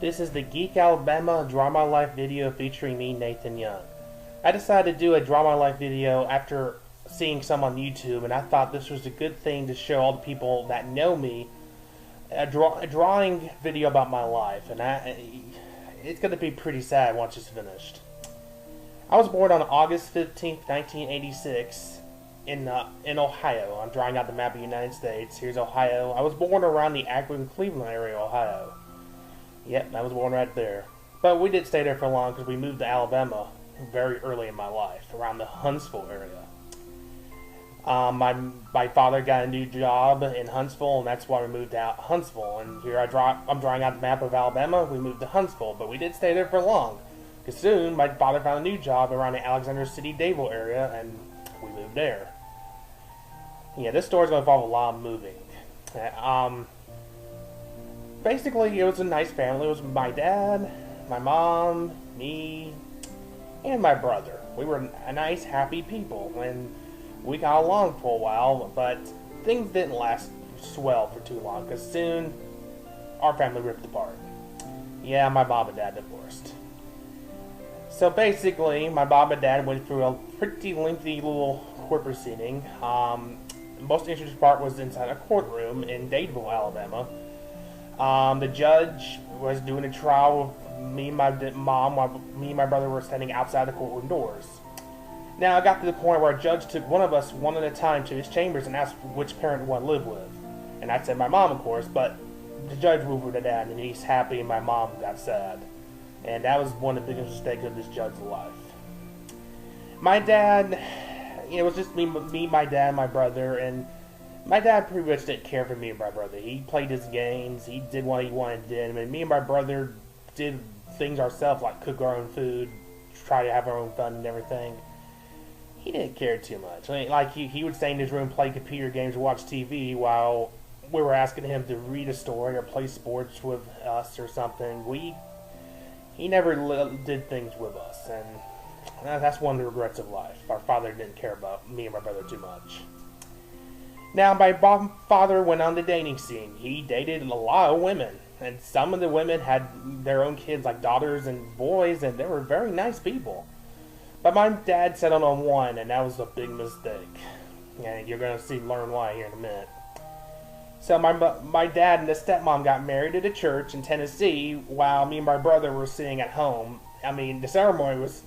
This is the Geek Alabama Draw My Life video featuring me, Nathan Young. I decided to do a Draw My Life video after seeing some on YouTube, and I thought this was a good thing to show all the people that know me a drawing video about my life, and it's going to be pretty sad once it's finished. I was born on August 15th, 1986 in Ohio. I'm drawing out the map of the United States. Here's Ohio. I was born around the Akron-Cleveland area, Ohio. Yep, I was born right there. But we didn't stay there for long because we moved to Alabama very early in my life, around the Huntsville area. My father got a new job in Huntsville, and that's why we moved out Huntsville. And here I'm drawing out the map of Alabama. We moved to Huntsville, but we didn't stay there for long. Because soon, my father found a new job around the Alexander City, Dadeville area, and we moved there. Yeah, this story's going to involve a lot of moving. Basically, it was a nice family. It was my dad, my mom, me, and my brother. We were a nice, happy people, and we got along for a while, but things didn't last swell for too long, because soon, our family ripped apart. Yeah, my mom and dad divorced. So basically, my mom and dad went through a pretty lengthy little court proceeding. The most interesting part was inside a courtroom in Dadeville, Alabama. The judge was doing a trial with me and my mom while me and my brother were standing outside the courtroom doors. Now, it got to the point where a judge took one of us one at a time to his chambers and asked which parent we want to live with. And I said my mom, of course, but the judge moved with the dad, and he's happy and my mom got sad. And that was one of the biggest mistakes of this judge's life. My dad, it was just me, my dad, my brother, and my dad pretty much didn't care for me and my brother. He played his games, he did what he wanted to do, and me and my brother did things ourselves, like cook our own food, try to have our own fun and everything. He didn't care too much. I mean, like, he would stay in his room, play computer games, or watch TV while we were asking him to read a story or play sports with us or something. He never did things with us, and that's one of the regrets of life. Our father didn't care about me and my brother too much. Now, my father went on the dating scene. He dated a lot of women, and some of the women had their own kids, like daughters and boys, and they were very nice people. But my dad settled on one, and that was a big mistake. And you're going to learn why here in a minute. So my dad and his stepmom got married at a church in Tennessee while me and my brother were sitting at home. I mean, the ceremony was,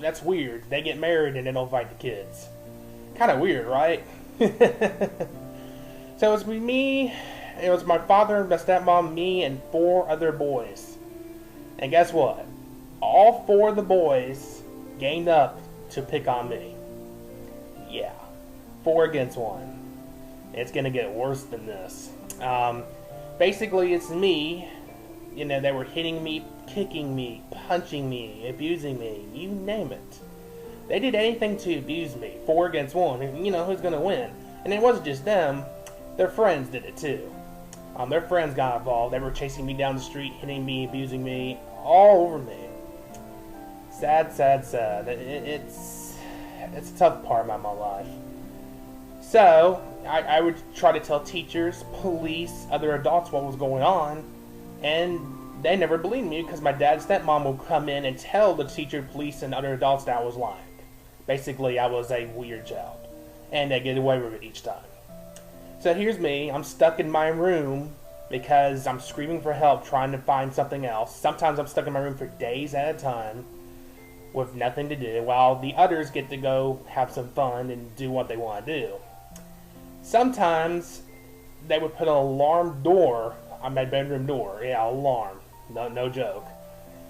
that's weird. They get married and they don't invite the kids. Kind of weird, right? So it was my father, my stepmom, me, and 4 other boys. And guess what? All 4 of the boys gained up to pick on me. Yeah, 4 against 1. It's gonna get worse than this. Basically, it's me. They were hitting me, kicking me, punching me, abusing me, you name it. They did anything to abuse me. 4 against 1. Who's gonna win? And it wasn't just them. Their friends did it too. Their friends got involved. They were chasing me down the street, hitting me, abusing me, all over me. Sad, sad, sad. It's a tough part about my life. So, I would try to tell teachers, police, other adults what was going on, and they never believed me because my dad's stepmom would come in and tell the teacher, police, and other adults that I was lying. Basically, I was a weird child, and they get away with it each time. So here's me. I'm stuck in my room because I'm screaming for help, trying to find something else. Sometimes I'm stuck in my room for days at a time with nothing to do, while the others get to go have some fun and do what they want to do. Sometimes they would put an alarm door on my bedroom door. Yeah, alarm. No joke.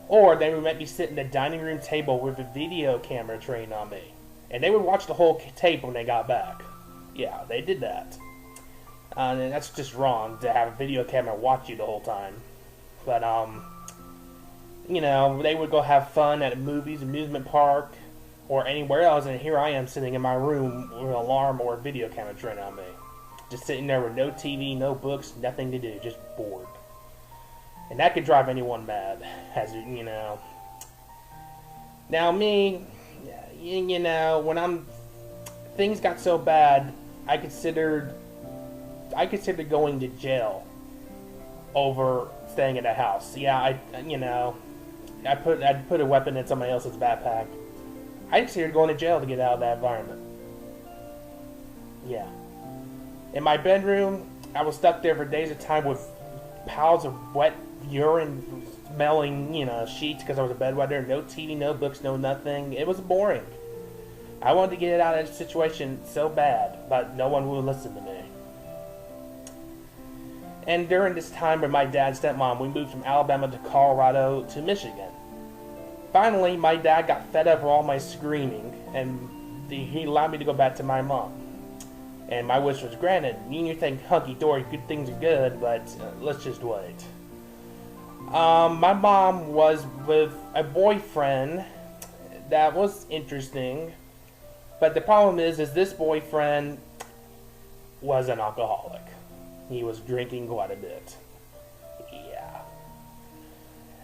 Or they would make me sit in the dining room table with a video camera trained on me. And they would watch the whole tape when they got back. Yeah, they did that. And that's just wrong to have a video camera watch you the whole time. But, they would go have fun at movies, amusement park, or anywhere else, and here I am sitting in my room with an alarm or a video camera trained on me. Just sitting there with no TV, no books, nothing to do, just bored. And that could drive anyone mad, as you know. Now me, when things got so bad, I considered going to jail over staying in a house. Yeah, I'd put a weapon in somebody else's backpack. I considered going to jail to get out of that environment. Yeah. In my bedroom, I was stuck there for days at a time with piles of wet urine smelling, sheets because I was a bedwetter. No TV, no books, no nothing. It was boring. I wanted to get out of that situation so bad, but no one would listen to me. And during this time with my dad and stepmom, we moved from Alabama to Colorado to Michigan. Finally, my dad got fed up with all my screaming, and he allowed me to go back to my mom. And my wish was granted. You think hunky-dory, good things are good, but let's just wait. My mom was with a boyfriend that was interesting, but the problem is this boyfriend was an alcoholic. He was drinking quite a bit. Yeah.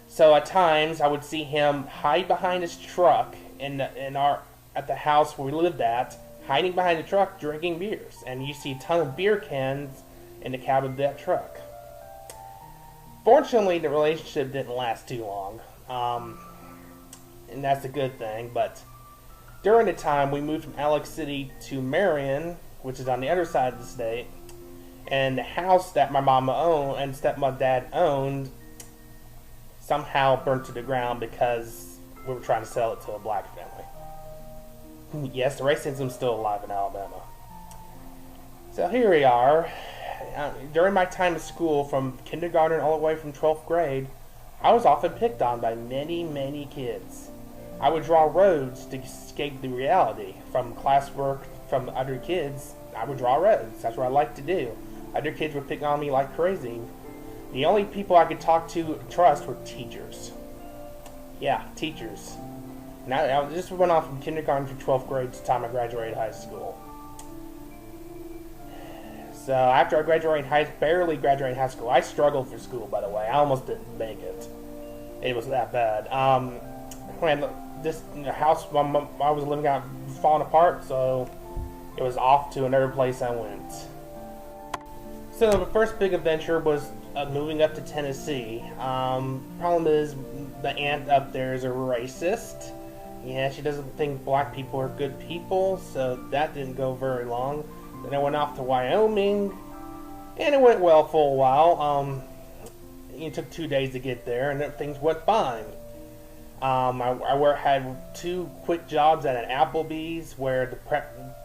So at times I would see him hide behind his truck at the house where we lived at, hiding behind the truck drinking beers, and you see a ton of beer cans in the cab of that truck. Fortunately, the relationship didn't last too long, and that's a good thing. But during the time we moved from Alex City to Marion, which is on the other side of the state, and the house that my mama owned and stepdad owned somehow burnt to the ground because we were trying to sell it to a black family. Yes, the racism's still alive in Alabama. So here we are. During my time at school, from kindergarten all the way from 12th grade, I was often picked on by many, many kids. I would draw roads to escape the reality. From classwork, from other kids, I would draw roads. That's what I like to do. Other kids would pick on me like crazy. The only people I could talk to and trust were teachers. Yeah, teachers. Now, this went on from kindergarten to 12th grade to the time I graduated high school. So after I barely graduated high school, I struggled for school, by the way. I almost didn't make it. It was that bad. When the house I was living at was falling apart, so it was off to another place I went. So the first big adventure was moving up to Tennessee. Problem is, the aunt up there is a racist. Yeah, she doesn't think black people are good people, so that didn't go very long. Then I went off to Wyoming, and it went well for a while. It took 2 days to get there, and things went fine. I had 2 quick jobs at an Applebee's where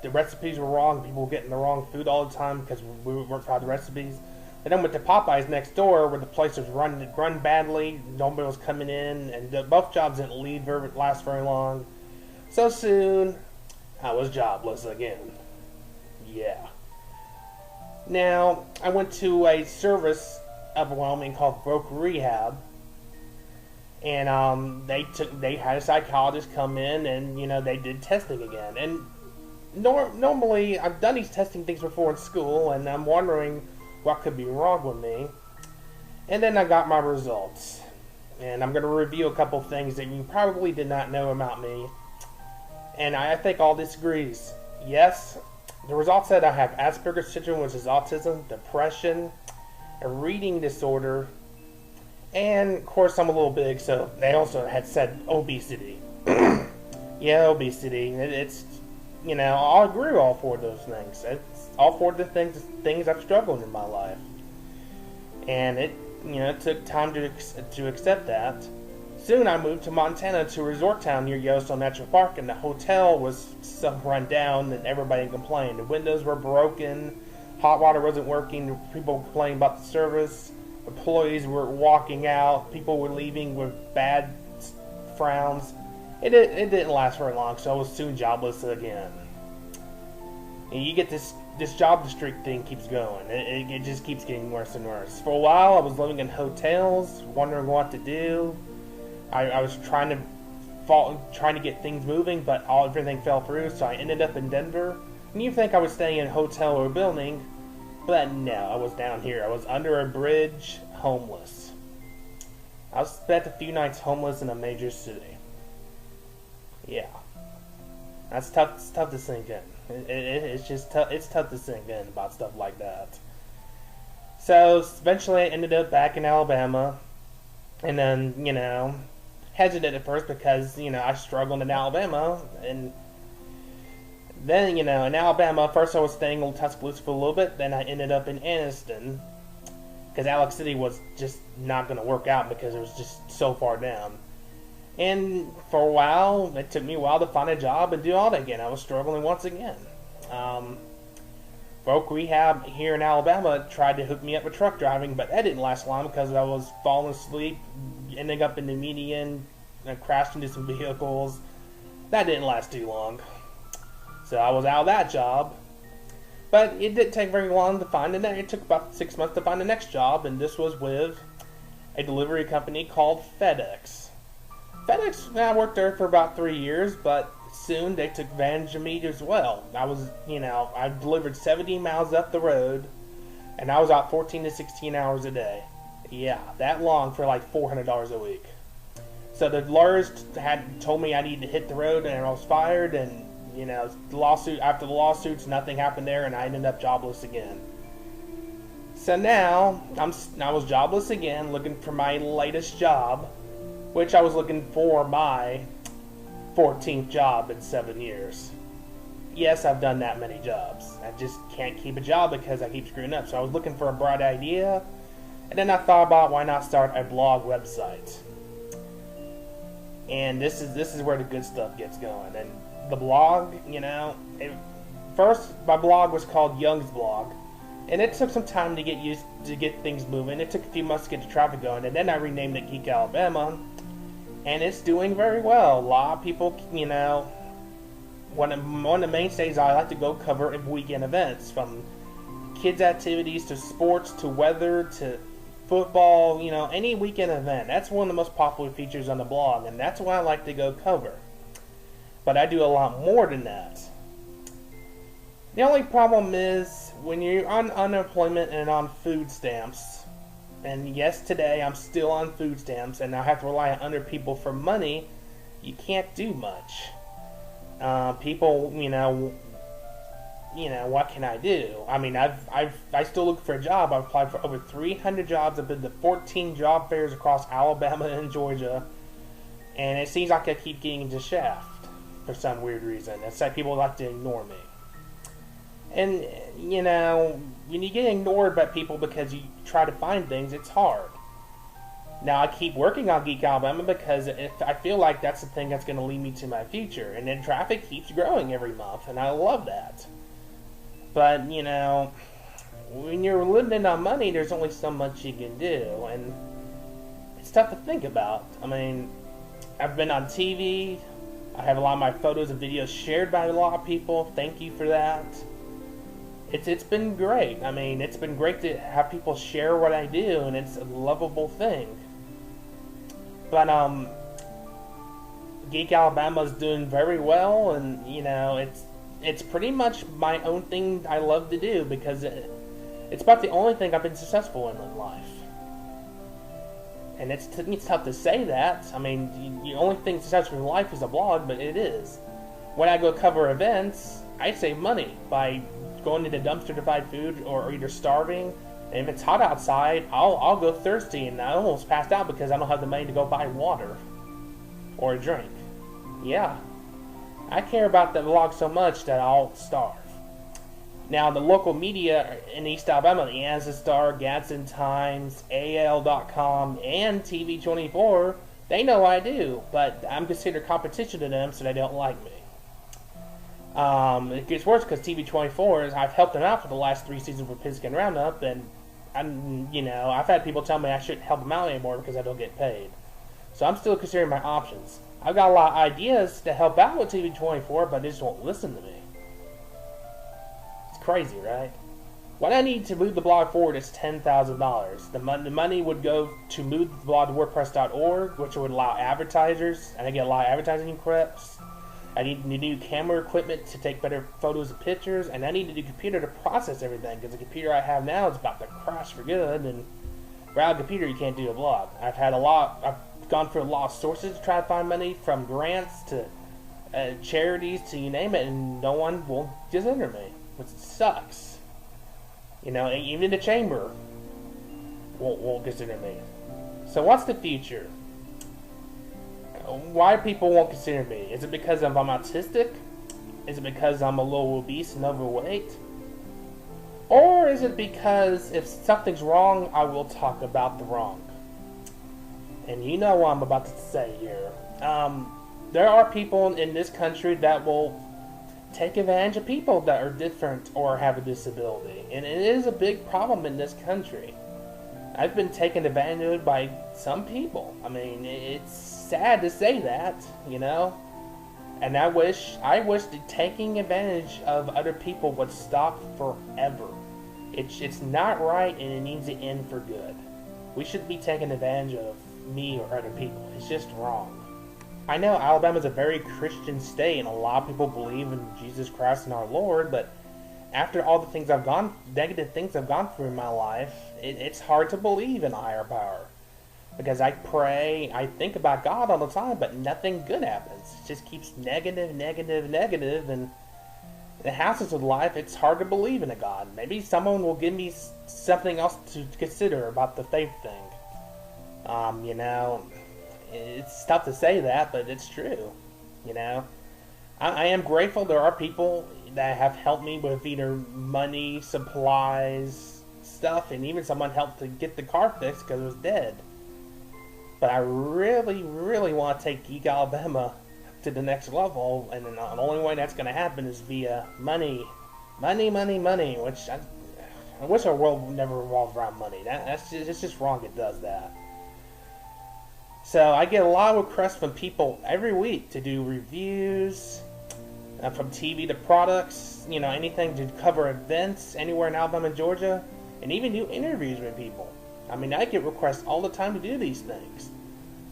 the recipes were wrong. People were getting the wrong food all the time because we weren't following the recipes. And then went to Popeyes next door where the place was run badly. Nobody was coming in, and both jobs didn't last very long. So soon, I was jobless again. Yeah. Now, I went to a service up in Wyoming called Broke Rehab. And they had a psychologist come in, and they did testing again. And normally I've done these testing things before in school, and I'm wondering what could be wrong with me. And then I got my results, and I'm going to review a couple things that you probably did not know about me. And I think all this agrees. Yes, the results said I have Asperger's syndrome, which is autism, depression, a reading disorder. And, of course, I'm a little big, so they also had said obesity. Yeah, obesity. It's, I'll agree with all 4 of those things. It's all 4 of the things I've struggled in my life. And it took time to accept that. Soon I moved to Montana to a resort town near Yellowstone National Park, and the hotel was so run down and everybody complained. The windows were broken, hot water wasn't working, people complained about the service. Employees were walking out. People were leaving with bad frowns. It didn't last very long, so I was soon jobless again. And you get this job streak thing keeps going. It just keeps getting worse and worse. For a while, I was living in hotels, wondering what to do. I was trying to get things moving, but everything fell through. So I ended up in Denver. And you think I was staying in a hotel or a building? But no, I was down here. I was under a bridge, homeless. I spent a few nights homeless in a major city. Yeah. That's tough. It's tough to sink in. It's just tough. It's tough to sink in about stuff like that. So eventually I ended up back in Alabama, and then, hesitant at first because, I struggled in Alabama, and then, in Alabama, first I was staying in Tuscaloosa for a little bit, then I ended up in Anniston, because Alex City was just not going to work out because it was just so far down. And for a while, it took me a while to find a job and do all that again. I was struggling once again. Folk Rehab here in Alabama tried to hook me up with truck driving, but that didn't last long because I was falling asleep, ending up in the median, and crashed into some vehicles. That didn't last too long. So I was out of that job. But it didn't take very long to find the next. It took about 6 months to find the next job, and this was with a delivery company called FedEx. FedEx, I worked there for about 3 years, but soon they took advantage of me as well. I delivered 70 miles up the road, and I was out 14 to 16 hours a day. Yeah, that long for like $400 a week. So the lawyers had told me I needed to hit the road, and I was fired, and after the lawsuits, nothing happened there, and I ended up jobless again. So now I was jobless again, looking for my latest job, which I was looking for my 14th job in 7 years. Yes, I've done that many jobs. I just can't keep a job because I keep screwing up. So I was looking for a bright idea, and then I thought about why not start a blog website. And this is where the good stuff gets going. And the blog, first my blog was called Young's Blog, and it took some time to get things moving. It took a few months to get the traffic going, and then I renamed it Geek Alabama, and it's doing very well. A lot of people, one of the mainstays I like to go cover weekend events, from kids activities to sports to weather to football, any weekend event. That's one of the most popular features on the blog, and that's what I like to go cover. But I do a lot more than that. The only problem is when you're on unemployment and on food stamps, and yes, today I'm still on food stamps and I have to rely on other people for money, you can't do much. People, what can I do? I mean, I still look for a job. I've applied for over 300 jobs. I've been to 14 job fairs across Alabama and Georgia, and it seems like I keep getting into shaft for some weird reason. It's like people like to ignore me. And, when you get ignored by people because you try to find things, it's hard. Now, I keep working on Geek Alabama because I feel like that's the thing that's going to lead me to my future. And then traffic keeps growing every month, and I love that. But, when you're living on money, there's only so much you can do. And it's tough to think about. I mean, I've been on TV. I have a lot of my photos and videos shared by a lot of people. Thank you for that. It's been great. I mean, it's been great to have people share what I do, and it's a lovable thing. But Geek Alabama is doing very well, and it's pretty much my own thing I love to do because it's about the only thing I've been successful in life. And it's tough to say that. I mean, the only thing successful in life is a blog, but it is. When I go cover events, I save money by going to the dumpster to buy food or either starving. And if it's hot outside, I'll go thirsty, and I almost passed out because I don't have the money to go buy water or a drink. Yeah, I care about the blog so much that I'll starve. Now, the local media in East Alabama, the Anza Star, Gadsden Times, AL.com, and TV24, they know I do, but I'm considered competition to them, so they don't like me. It gets worse because TV24 I've helped them out for the last 3 seasons with Pigskin Roundup, and I've had people tell me I shouldn't help them out anymore because I don't get paid. So I'm still considering my options. I've got a lot of ideas to help out with TV24, but they just won't listen to me. It's crazy, right? What I need to move the blog forward is $10,000. The money would go to move the blog to WordPress.org, which would allow advertisers, and I get a lot of advertising credits. I need new camera equipment to take better photos and pictures, and I need a new computer to process everything, because the computer I have now is about to crash for good, and without a computer you can't do a blog. I've gone through a lot of sources to try to find money, from grants to charities to you name it, and no one will just enter me, which sucks. Even the chamber, won't consider me. So what's the future? Why people won't consider me? Is it because I'm autistic? Is it because I'm a little obese and overweight? Or is it because if something's wrong, I will talk about the wrong? And you know what I'm about to say here. There are people in this country that will take advantage of people that are different or have a disability. And it is a big problem in this country. I've been taken advantage of by some people. I mean, it's sad to say that, you know? And I wish that taking advantage of other people would stop forever. It's not right, and it needs to end for good. We shouldn't be taking advantage of me or other people. It's just wrong. I know Alabama's a very Christian state, and a lot of people believe in Jesus Christ and our Lord, but after all the negative things I've gone through in my life, it's hard to believe in a higher power. Because I pray, I think about God all the time, but nothing good happens. It just keeps negative, and the hassles of life, it's hard to believe in a God. Maybe someone will give me something else to consider about the faith thing. You know, it's tough to say that, but it's true. You know, I am grateful there are people that have helped me with either money, supplies, stuff, and even someone helped to get the car fixed because it was dead. But I really, really want to take Geek Alabama to the next level, and the only way that's going to happen is via money. Which I wish our world would never revolve around money. It's just wrong it does that. So I get a lot of requests from people every week to do reviews, from TV to products, you know, anything to cover events anywhere in Alabama and Georgia, and even do interviews with people. I mean, I get requests all the time to do these things.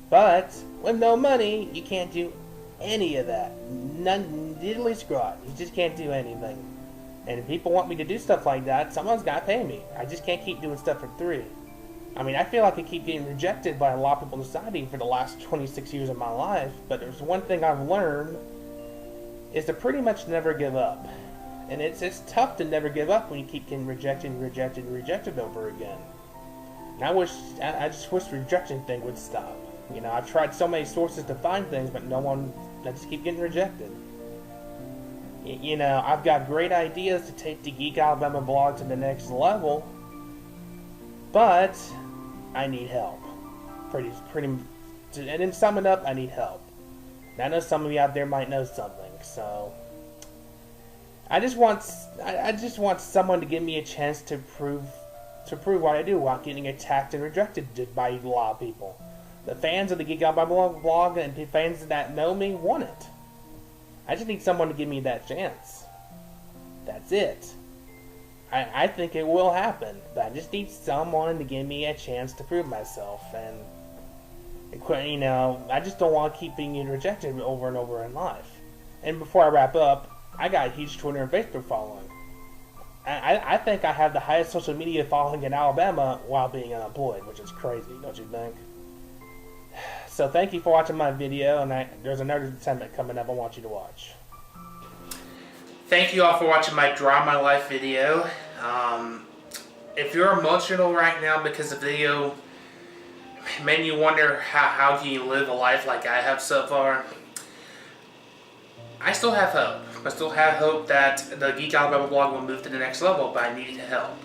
But with no money, you can't do any of that. None, diddly squat. You just can't do anything. And if people want me to do stuff like that, someone's got to pay me. I just can't keep doing stuff for free. I mean, I feel like I keep getting rejected by a lot of people in society for the last 26 years of my life, but there's one thing I've learned is to pretty much never give up. And it's tough to never give up when you keep getting rejected over again. And I just wish the rejection thing would stop. You know, I've tried so many sources to find things, but I just keep getting rejected. You know, I've got great ideas to take the Geek Alabama blog to the next level, but I need help. And in summing up, I need help. And I know some of you out there might know something, so I just want someone to give me a chance to prove what I do without getting attacked and rejected by a lot of people. The fans of the Geek Alabama blog and fans that know me want it. I just need someone to give me that chance. That's it. I think it will happen, but I just need someone to give me a chance to prove myself. And you know, I just don't want to keep being rejected over and over in life. And before I wrap up, I got a huge Twitter and Facebook following. I think I have the highest social media following in Alabama while being unemployed, which is crazy, don't you think? So thank you for watching my video, and there's another segment coming up I want you to watch. Thank you all for watching my Draw My Life video. If you're emotional right now because the video made you wonder how can you live a life like I have so far, I still have hope. I still have hope that the Geek Alabama blog will move to the next level, but I need help.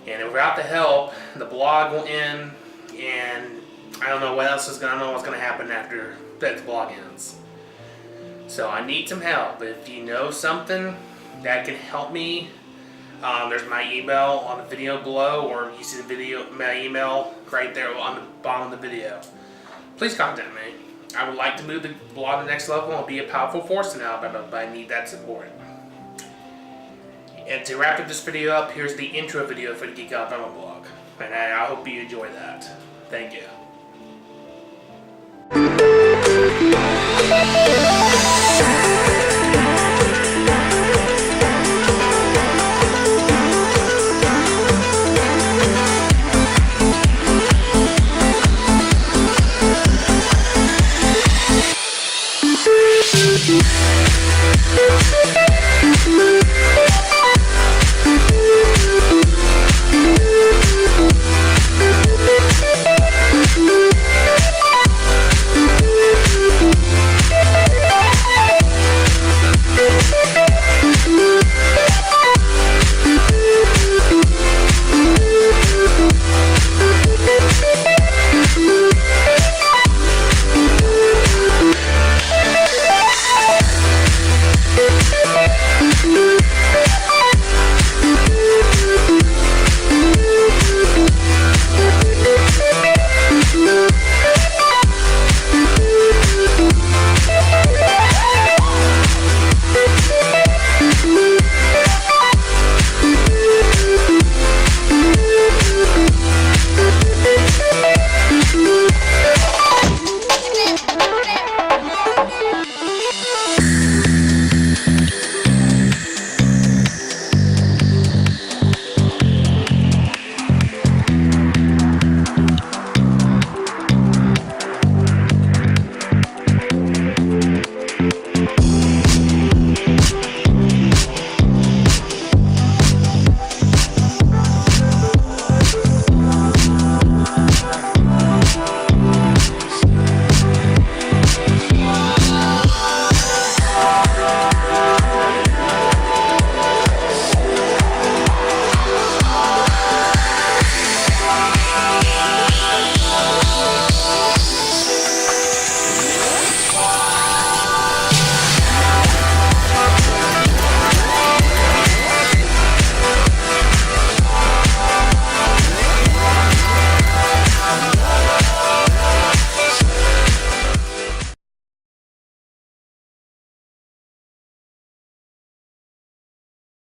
And without the help, the blog will end, and I don't know what's going to happen after that blog ends. So I need some help. If you know something that can help me, there's my email on the video below, or you see my email right there on the bottom of the video. Please contact me. I would like to move the blog to the next level and be a powerful force in Alabama, but I need that support. And to wrap this video up, here's the intro video for the Geek Alabama blog. And I hope you enjoy that. Thank you. We'll be right back.